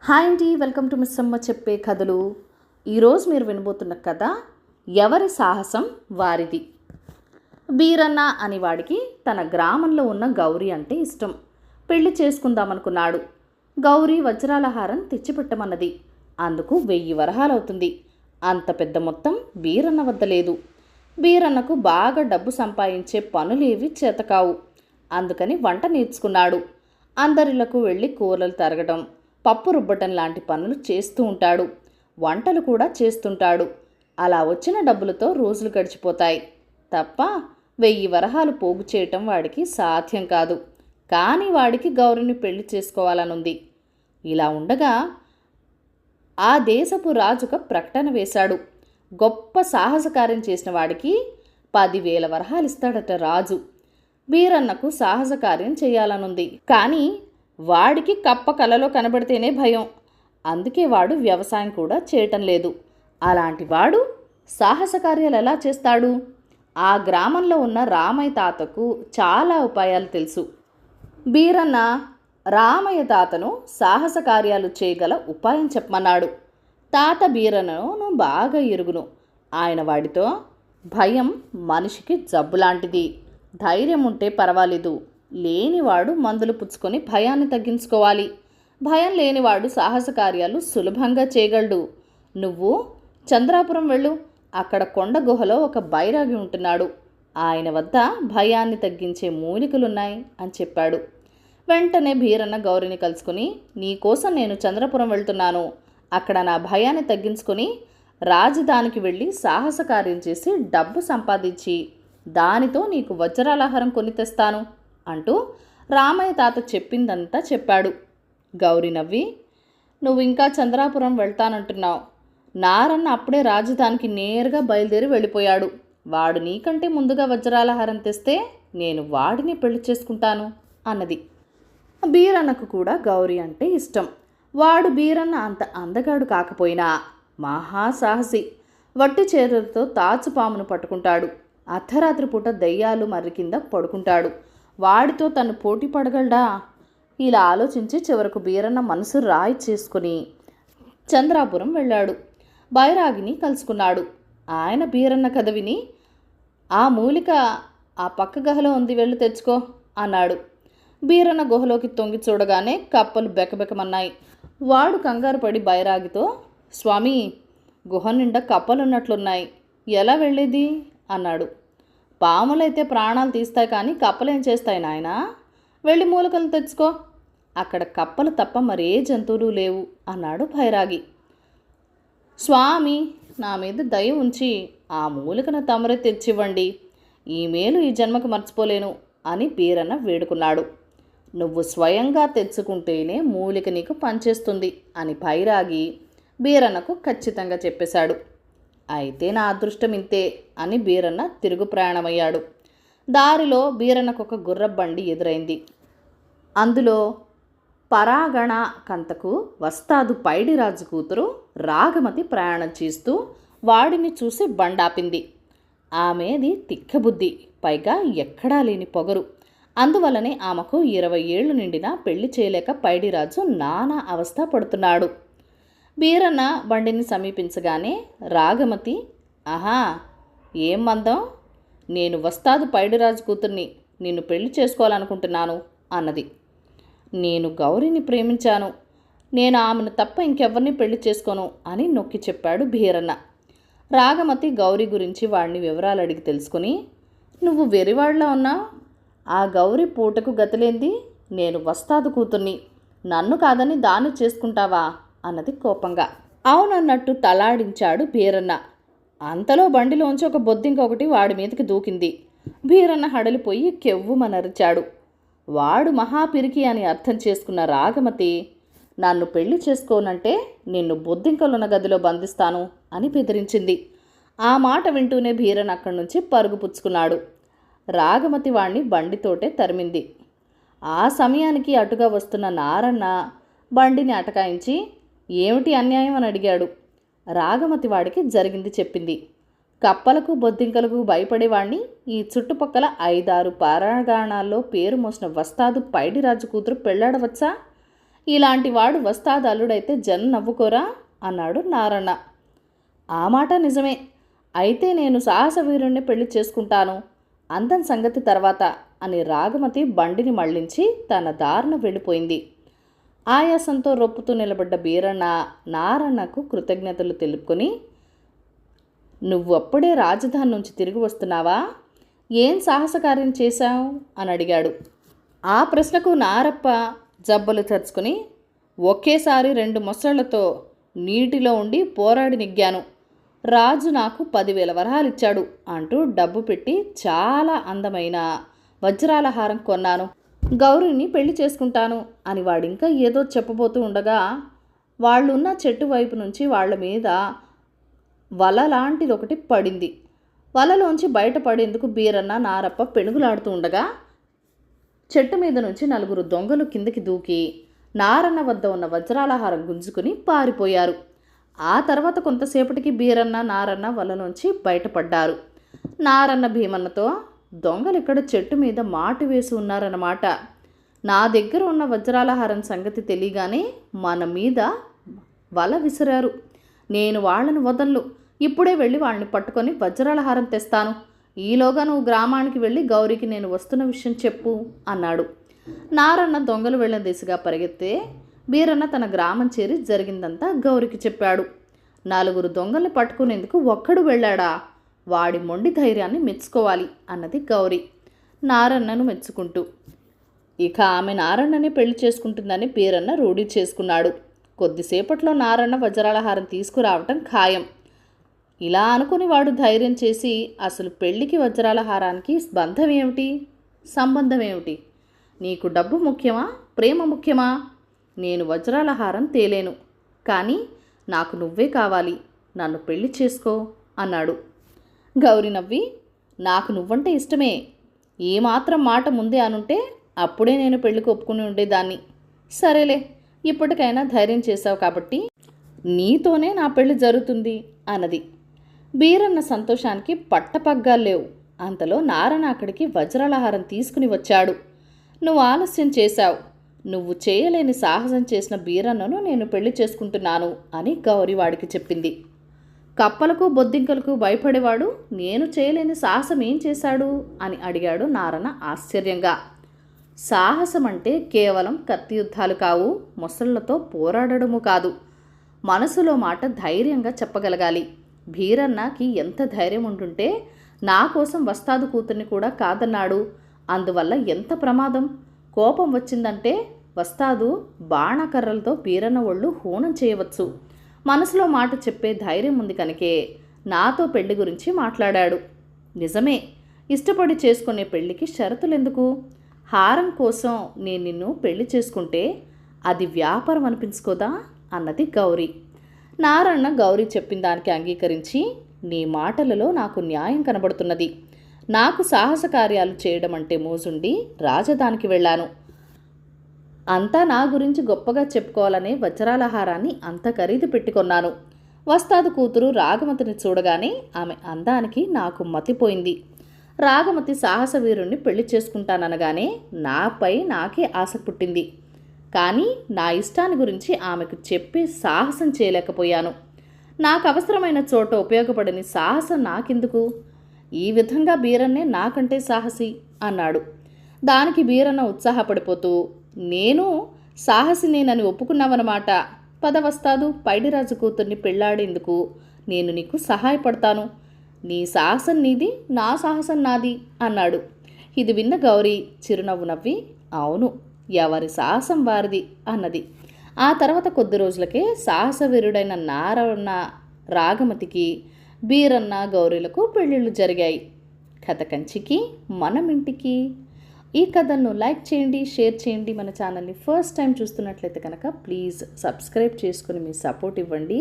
Hi అండి, welcome to miss అమ్మ చెప్పే కథలు. ఈరోజు మీరు వినబోతున్న కథ ఎవరి సాహసం వారిది. బీరన్న అనేవాడికి తన గ్రామంలో ఉన్న గౌరీ అంటే ఇష్టం. పెళ్లి చేసుకుందామనుకున్నాడు. గౌరీ వజ్రాల హారం తెచ్చిపెట్టమన్నది. అందుకు 1000 వరహాలవుతుంది. అంత పెద్ద మొత్తం బీరన్న వద్ద లేదు. బీరన్నకు బాగా డబ్బు సంపాదించే పనులేవి చేతకావు. అందుకని వంట నేర్చుకున్నాడు. అందరిలకు వెళ్ళి కూరలు తరగడం, పప్పు రుబ్బటం లాంటి పనులు చేస్తూ ఉంటాడు. వంటలు కూడా చేస్తుంటాడు. అలా వచ్చిన డబ్బులతో రోజులు గడిచిపోతాయి తప్ప 1000 వరహాలు పోగు చేయటం వాడికి సాధ్యం కాదు. కానీ వాడికి గౌరిని పెళ్లి చేసుకోవాలనుంది. ఇలా ఉండగా ఆ దేశపు రాజుక ప్రకటన వేశాడు. గొప్ప సాహసకార్యం చేసిన వాడికి 10,000 వరహాలు ఇస్తాడట రాజు. బీరన్నకు సాహసకార్యం చేయాలనుంది. కానీ వాడికి కప్ప కలలో కనబడితేనే భయం. అందుకే వాడు వ్యవసాయం కూడా చేయటం లేదు. అలాంటి వాడు సాహస కార్యాలు ఎలా చేస్తాడు? ఆ గ్రామంలో ఉన్న రామయ్య తాతకు చాలా ఉపాయాలు తెలుసు. బీరన్న రామయ్య తాతను సాహస కార్యాలు చేయగల ఉపాయం చెప్పమన్నాడు. తాత బీరన్నను బాగా ఎరుగును. ఆయన వాడితో, భయం మనిషికి జబ్బు లాంటిది. ధైర్యం ఉంటే పర్వాలేదు. లేనివాడు మందులు పుచ్చుకొని భయాన్ని తగ్గించుకోవాలి. భయం లేనివాడు సాహస కార్యాలు సులభంగా చేయగలడు. నువ్వు చంద్రాపురం వెళ్ళు. అక్కడ కొండ గుహలో ఒక బైరాగి ఉంటున్నాడు. ఆయన వద్ద భయాన్ని తగ్గించే మూలికలున్నాయి అని చెప్పాడు. వెంటనే బీరన్న గౌరిని కలుసుకుని, నీకోసం నేను చంద్రపురం వెళ్తున్నాను. అక్కడ నా భయాన్ని తగ్గించుకొని రాజధానికి వెళ్ళి సాహస కార్యం చేసి డబ్బు సంపాదించి దానితో నీకు వజ్రాలహారం కొని తెస్తాను అంటూ రామయ్య తాత చెప్పిందంతా చెప్పాడు. గౌరి నవ్వి, నువ్వు ఇంకా చంద్రాపురం వెళ్తానంటున్నావు. నారన్న అప్పుడే రాజధానికి నేరుగా బయలుదేరి వెళ్ళిపోయాడు. వాడు నీకంటే ముందుగా వజ్రాలహారం తెస్తే నేను వాడిని పెళ్లి చేసుకుంటాను అన్నది. బీరన్నకు కూడా గౌరీ అంటే ఇష్టం. వాడు బీరన్న అంత అందగాడు కాకపోయినా మహాసాహసి. వట్టి చేతులతో తాచుపామును పట్టుకుంటాడు. అర్ధరాత్రి పూట దయ్యాలు మర్రి కింద పడుకుంటాడు. వాడితో తను పోటీ పడగలడా? ఇలా ఆలోచించి చివరకు బీరన్న మనసు రాయి చేసుకుని చంద్రాపురం వెళ్ళాడు. బైరాగిని కలుసుకున్నాడు. ఆయన బీరన్న కథ విని, ఆ మూలిక ఆ పక్క గుహలో ఉంది, వెళ్ళి తెచ్చుకో అన్నాడు. బీరన్న గుహలోకి తొంగి చూడగానే కప్పలు బెకబెకమన్నాయి. వాడు కంగారు పడి బైరాగితో, స్వామి, గుహ నిండా కప్పలున్నట్లున్నాయి, ఎలా వెళ్ళేది అన్నాడు. పాములైతే ప్రాణాలు తీస్తాయి, కానీ కప్పలేం చేస్తాయి నాయనా? వెళ్ళి మూలికలు తెచ్చుకో. అక్కడ కప్పలు తప్ప మరే జంతువులు లేవు అన్నాడు బైరాగి. స్వామి, నా మీద దయ ఉంచి ఆ మూలికను తమరే తెచ్చివ్వండి. ఈ మేలు ఈ జన్మకు మర్చిపోలేను అని బీరన్న వేడుకున్నాడు. నువ్వు స్వయంగా తెచ్చుకుంటేనే మూలిక నీకు పనిచేస్తుంది అని బైరాగి బీరన్నకు ఖచ్చితంగా చెప్పేశాడు. అయితే నా అదృష్టం ఇంతే అని బీరన్న తిరుగు ప్రయాణమయ్యాడు. దారిలో బీరన్నకు ఒక గుర్రబండి ఎదురైంది. అందులో పరాగణ కంతకు వస్తాదు పైడిరాజు కూతురు రాగమతి ప్రయాణం చేస్తూ వాడిని చూసి బండాపింది. ఆమెది తిక్కబుద్ధి, పైగా ఎక్కడా లేని పొగరు. అందువలనే ఆమెకు 20 ఏళ్లు నిండినా పెళ్లి చేయలేక పైడిరాజు నానా అవస్థ పడుతున్నాడు. బీరన్న బండిని సమీపించగానే రాగమతి, ఆహా, ఏం మందం, నేను వస్తాదు పైడిరాజు కూతుర్ని, నిన్ను పెళ్లి చేసుకోవాలనుకుంటున్నాను అన్నది. నేను గౌరిని ప్రేమించాను. నేను ఆమెను తప్ప ఇంకెవరిని పెళ్లి చేసుకోను అని నొక్కి చెప్పాడు బీరన్న. రాగమతి గౌరీ గురించి వాడిని వివరాలు అడిగి తెలుసుకుని, నువ్వు వెరివాళ్ళలో ఉన్నావు. ఆ గౌరీ పూటకు గతిలేంది. నేను వస్తాదు కూతుర్ని, నన్ను కాదని దాన్ని చేసుకుంటావా అన్నది కోపంగా. అవునన్నట్టు తలాడించాడు బీరన్న. అంతలో బండిలోంచి ఒక బొద్దింక ఒకటి వాడి మీదకి దూకింది. బీరన్న హడలిపోయి కెవ్వుమనరిచాడు. వాడు మహాపిరికి అని అర్థం చేసుకున్న రాగమతి, నన్ను పెళ్లి చేసుకోనంటే నిన్ను బొద్దింకలున్న గదిలో బంధిస్తాను అని బెదిరించింది. ఆ మాట వింటూనే బీరన్న అక్కడి నుంచి పరుగు పుచ్చుకున్నాడు. రాగమతి వాణ్ణి బండితోటే తరిమింది. ఆ సమయానికి అటుగా వస్తున్న నారన్న బండిని అటకాయించి, ఏమిటి అన్యాయం అని అడిగాడు. రాగమతి వాడికి జరిగింది చెప్పింది. కప్పలకు బొద్దింకలకు భయపడేవాణ్ణి ఈ చుట్టుపక్కల 5-6 పరాగాణాల్లో పేరు మోసిన వస్తాదు పైడిరాజు కూతురు పెళ్లాడవచ్చా? ఇలాంటి వాడు వస్తాదు అల్లుడైతే జనం నవ్వుకోరా అన్నాడు నారన్న. ఆ మాట నిజమే. అయితే నేను సాహసవీరుణ్ణి పెళ్లి చేసుకుంటాను, అందం సంగతి తర్వాత అని రాగమతి బండిని మళ్లించి తన దారిన వెళ్ళిపోయింది. ఆయాసంతో రొప్పుతూ నిలబడ్డ బీరన్న నారన్నకు కృతజ్ఞతలు తెలుపుకొని, నువ్వు అప్పుడే రాజధాని నుంచి తిరిగి వస్తున్నావా? ఏం సాహసకార్యం చేశావు అని అడిగాడు. ఆ ప్రశ్నకు నారప్ప జబ్బలు తెరుచుకుని, ఒకేసారి 2 మొసళ్లతో నీటిలో ఉండి పోరాడి నెగ్గాను. రాజు నాకు 10,000 వరహాలిచ్చాడు అంటూ డబ్బు పెట్టి చాలా అందమైన వజ్రాల హారం కొన్నాను. గౌరీని పెళ్లి చేసుకుంటాను అని వాడింకా ఏదో చెప్పబోతూ ఉండగా వాళ్ళున్న చెట్టు వైపు నుంచి వాళ్ల మీద వల లాంటిది ఒకటి పడింది. వలలోంచి బయటపడేందుకు బీరన్న నారప్ప పెనుగులాడుతూ ఉండగా చెట్టు మీద నుంచి 4 దొంగలు కిందకి దూకి నారన్న వద్ద ఉన్న వజ్రాల హారం గుంజుకుని పారిపోయారు. ఆ తర్వాత కొంతసేపటికి బీరన్న నారన్న వలలోంచి బయటపడ్డారు. నారన్న భీమన్నతో, దొంగలు ఇక్కడ చెట్టు మీద మాటు వేసి ఉన్నారన్నమాట. నా దగ్గర ఉన్న వజ్రాల హారం సంగతి తెలియగానే మన మీద వల విసిరారు. నేను వాళ్ళని వదలను. ఇప్పుడే వెళ్ళి వాళ్ళని పట్టుకొని వజ్రాల హారం తెస్తాను. ఈలోగా నువ్వు గ్రామానికి వెళ్ళి గౌరికి నేను వస్తున్న విషయం చెప్పు అన్నాడు. నారన్న దొంగలు వెళ్ళిన దిశగా పరిగెత్తే బీరన్న తన గ్రామం చేరి జరిగిందంతా గౌరికి చెప్పాడు. 4 దొంగల్ని పట్టుకునేందుకు ఒక్కడు వెళ్ళాడా? వాడి మొండి ధైర్యాన్ని మెచ్చుకోవాలి అన్నది గౌరి నారన్నను మెచ్చుకుంటూ. ఇక ఆమె నారన్నని పెళ్లి చేసుకుంటుందని బీరన్న రూఢి చేసుకున్నాడు. కొద్దిసేపట్లో నారన్న వజ్రాల హారం తీసుకురావటం ఖాయం. ఇలా అనుకుని వాడు ధైర్యం చేసి, అసలు పెళ్లికి వజ్రాల హారానికి బంధం ఏమిటి, సంబంధం ఏమిటి? నీకు డబ్బు ముఖ్యమా, ప్రేమ ముఖ్యమా? నేను వజ్రాల హారం తేలేను, కానీ నాకు నువ్వే కావాలి, నన్ను పెళ్లి చేసుకో అన్నాడు. గౌరి నవ్వి, నాకు నువ్వంటే ఇష్టమే. ఏమాత్రం మాట ముందే అనుంటే అప్పుడే నేను పెళ్లికి ఒప్పుకుని ఉండేదాన్ని. సరేలే, ఇప్పటికైనా ధైర్యం చేశావు కాబట్టి నీతోనే నా పెళ్లి జరుగుతుంది అన్నది. బీరన్న సంతోషానికి పట్టపగ్గాలు లేవు. అంతలో నారన్న అక్కడికి వజ్రాల హారం తీసుకుని వచ్చాడు. నువ్వు ఆలస్యం చేశావు. నువ్వు చేయలేని సాహసం చేసిన బీరన్నను నేను పెళ్లి చేసుకుంటున్నాను అని గౌరి వాడికి చెప్పింది. కప్పలకు బొద్దింకలకు భయపడేవాడు నేను చేయలేని సాహసం ఏం చేశాడు అని అడిగాడు నారన్న ఆశ్చర్యంగా. సాహసం అంటే కేవలం కత్తి యుద్ధాలు కావు, మొసళ్లతో పోరాడడము కాదు. మనసులో మాట ధైర్యంగా చెప్పగలగాలి. బీరన్నకి ఎంత ధైర్యం ఉంటుంటే నా కోసం వస్తాదు కూతుర్ని కూడా కాదన్నాడు. అందువల్ల ఎంత ప్రమాదం. కోపం వచ్చిందంటే వస్తాదు బాణకర్రలతో బీరన్న ఒళ్ళు హూనం చేయవచ్చు. మనసులో మాట చెప్పే ధైర్యం ఉంది కనుకే నాతో పెళ్లి గురించి మాట్లాడాడు. నిజమే, ఇష్టపడి చేసుకునే పెళ్లికి షరతులెందుకు? హారం కోసం నేను నిన్ను పెళ్లి చేసుకుంటే అది వ్యాపారం అనిపించుకోదా అన్నది గౌరి. నారన్న గౌరీ చెప్పిన దానికి అంగీకరించి, నీ మాటలలో నాకు న్యాయం కనబడుతున్నది. నాకు సాహస కార్యాలు చేయడం అంటే మోజుండి రాజధానికి వెళ్ళాను. అంతా నా గురించి గొప్పగా చెప్పుకోవాలనే వజ్రాల హారాన్ని అంత ఖరీదు పెట్టుకొన్నాను. వస్తాదు కూతురు రాగమతిని చూడగానే ఆమె అందానికి నాకు మతిపోయింది. రాగమతి సాహసవీరుణ్ణి పెళ్లి చేసుకుంటాననగానే నాపై నాకే ఆశ పుట్టింది. కానీ నా ఇష్టాన్ని గురించి ఆమెకు చెప్పి సాహసం చేయలేకపోయాను. నాకు అవసరమైన చోట ఉపయోగపడని సాహసం నాకెందుకు? ఈ విధంగా బీరన్నే నాకంటే సాహసి అన్నాడు. దానికి బీరన్న ఉత్సాహపడిపోతూ, నేను సాహసినేనని ఒప్పుకున్నావన్నమాట. పద వస్తాదు, పైడిరాజు కూతుర్ని పెళ్లాడేందుకు నేను నీకు సహాయపడతాను. నీ సాహసం నీది, నా సాహసం నాది అన్నాడు. ఇది విన్న గౌరీ చిరునవ్వు నవ్వి, అవును, ఎవరి సాహసం వారిది అన్నది. ఆ తర్వాత కొద్ది రోజులకే సాహసవీరుడైన నారన్న రాగమతికి బీరన్న గౌరీలకు పెళ్ళిళ్ళు జరిగాయి. కథ కంచికి మనం ఇంటికి. ఈ కథను లైక్ చేయండి, షేర్ చేయండి. మన ఛానల్ని ఫస్ట్ టైం చూస్తున్నట్లయితే కనుక ప్లీజ్ సబ్స్క్రైబ్ చేసుకుని మీ సపోర్ట్ ఇవ్వండి.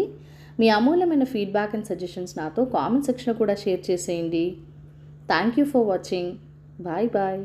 మీ అమూల్యమైన ఫీడ్బ్యాక్ అండ్ సజెషన్స్ నాతో కామెంట్ సెక్షన్లో కూడా షేర్ చేసేయండి. Thank you for watching. Bye bye.